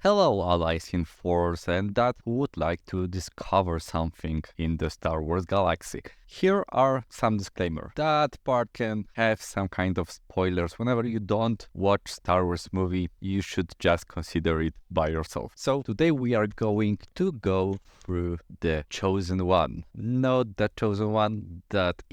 Hello, allies in Force and that would like to discover something in the Star Wars galaxy. Here are some disclaimers. That part can have some kind of spoilers. Whenever you don't watch Star Wars movie, you should just consider it by yourself. So today we are going to go through the Chosen One. Not the Chosen One, that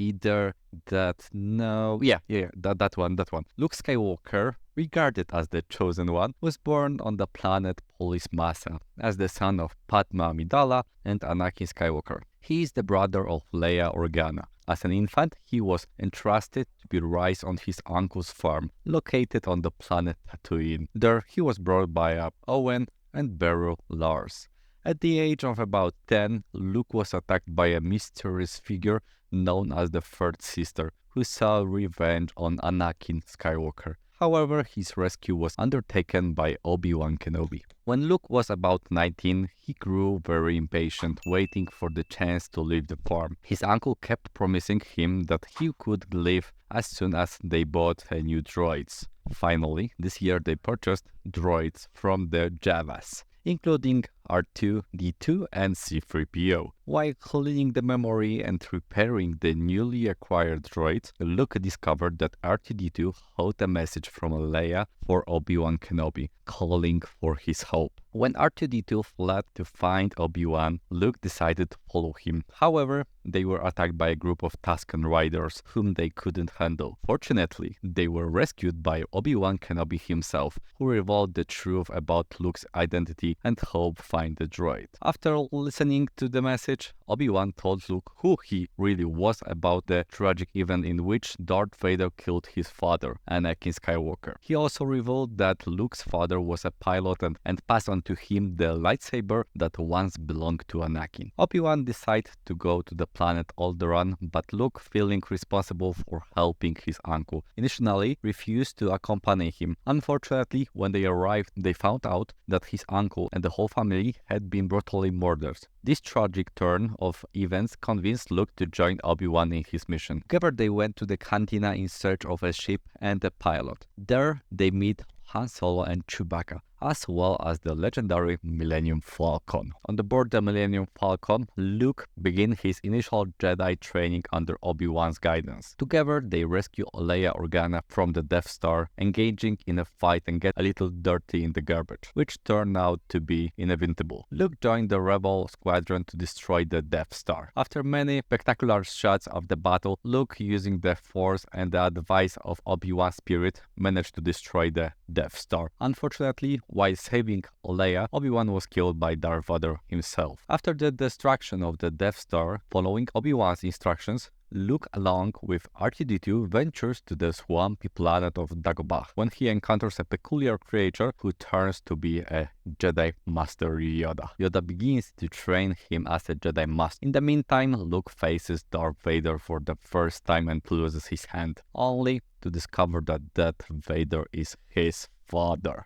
one. Luke Skywalker, regarded as the Chosen One, was born on the planet Polis Massa as the son of Padma Amidala and Anakin Skywalker. He is the brother of Leia Organa. As an infant, he was entrusted to be raised on his uncle's farm, located on the planet Tatooine. There, he was brought by up Owen and Beryl Lars. At the age of about 10, Luke was attacked by a mysterious figure known as the Third Sister, who sought revenge on Anakin Skywalker. However, his rescue was undertaken by Obi-Wan Kenobi. When Luke was about 19, he grew very impatient, waiting for the chance to leave the farm. His uncle kept promising him that he could leave as soon as they bought a new droids. Finally, this year they purchased droids from the Javas, including R2-D2 and C-3PO. While cleaning the memory and repairing the newly acquired droid, Luke discovered that R2-D2 held a message from Leia for Obi-Wan Kenobi, calling for his help. When R2-D2 fled to find Obi-Wan, Luke decided to follow him. However, they were attacked by a group of Tusken Riders whom they couldn't handle. Fortunately, they were rescued by Obi-Wan Kenobi himself, who revealed the truth about Luke's identity and helped find the droid. After listening to the message, Obi-Wan told Luke who he really was about the tragic event in which Darth Vader killed his father, Anakin Skywalker. He also revealed that Luke's father was a pilot and passed on to him the lightsaber that once belonged to Anakin. Obi-Wan decided to go to the planet Alderaan, but Luke, feeling responsible for helping his uncle, initially refused to accompany him. Unfortunately, when they arrived, they found out that his uncle and the whole family had been brutally murdered. This tragic turn of events convinced Luke to join Obi-Wan in his mission. Together they went to the cantina in search of a ship and a pilot. There they meet Han Solo and Chewbacca, as well as the legendary Millennium Falcon. On the board the Millennium Falcon, Luke began his initial Jedi training under Obi-Wan's guidance. Together, they rescue Leia Organa from the Death Star, engaging in a fight and get a little dirty in the garbage, which turned out to be inevitable. Luke joined the Rebel squadron to destroy the Death Star. After many spectacular shots of the battle, Luke, using the Force and the advice of Obi-Wan's spirit, managed to destroy the Death Star. Unfortunately, while saving Leia, Obi-Wan was killed by Darth Vader himself. After the destruction of the Death Star, following Obi-Wan's instructions, Luke, along with R2-D2, ventures to the swampy planet of Dagobah, when he encounters a peculiar creature who turns to be a Jedi Master Yoda. Yoda begins to train him as a Jedi Master. In the meantime, Luke faces Darth Vader for the first time and loses his hand, only to discover that Vader is his father.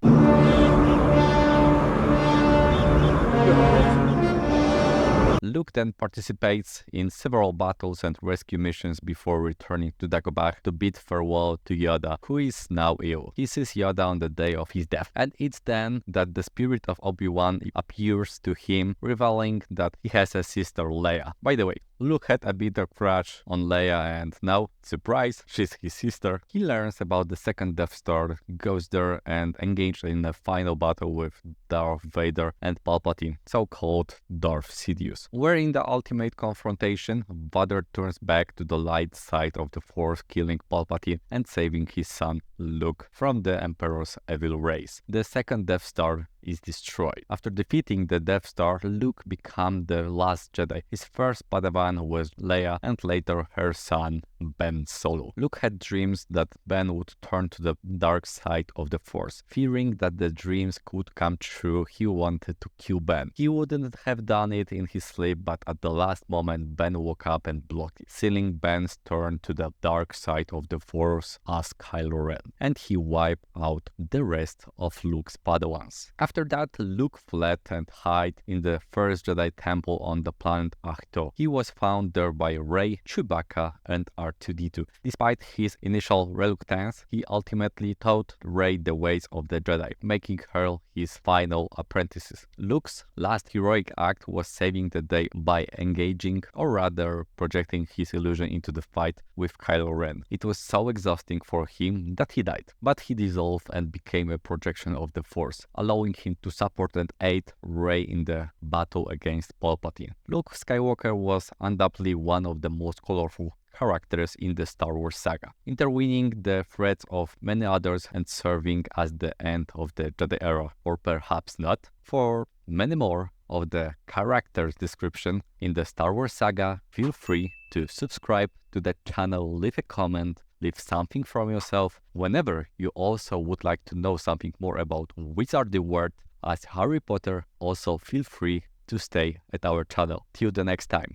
Luke then participates in several battles and rescue missions before returning to Dagobah to bid farewell to Yoda, who is now ill. He sees Yoda on the day of his death, and it's then that the spirit of Obi-Wan appears to him, revealing that he has a sister, Leia. By the way, Luke had a bitter crush on Leia, and now, surprise, she's his sister. He learns about the second Death Star, goes there and engages in a final battle with Darth Vader and Palpatine, so-called Darth Sidious. Where in the ultimate confrontation, Vader turns back to the light side of the Force, killing Palpatine and saving his son, Luke, from the Emperor's evil race. The second Death Star is destroyed. After defeating the Death Star, Luke becomes the last Jedi. His first Padawan was Leia and later her son, Ben Solo. Luke had dreams that Ben would turn to the dark side of the Force. Fearing that the dreams could come true, he wanted to kill Ben. He wouldn't have done it in his sleep, but at the last moment Ben woke up and blocked it, sealing Ben's turn to the dark side of the Force as Kylo Ren, and he wiped out the rest of Luke's Padawans. After that, Luke fled and hid in the first Jedi temple on the planet Ahto. He was found there by Rey, Chewbacca, and R2-D2. Despite his initial reluctance, he ultimately taught Rey the ways of the Jedi, making her his final apprentices. Luke's last heroic act was saving the day by engaging, or rather projecting his illusion into the fight with Kylo Ren. It was so exhausting for him that he died, but he dissolved and became a projection of the Force, allowing him to support and aid Rey in the battle against Palpatine. Luke Skywalker was undoubtedly one of the most colorful characters in the Star Wars saga, interweaving the threads of many others and serving as the end of the Jedi era, or perhaps not. For many more of the characters' description in the Star Wars saga, feel free to subscribe to the channel, leave a comment, leave something from yourself. Whenever you also would like to know something more about Wizardry World as Harry Potter, also feel free to stay at our channel. Till the next time.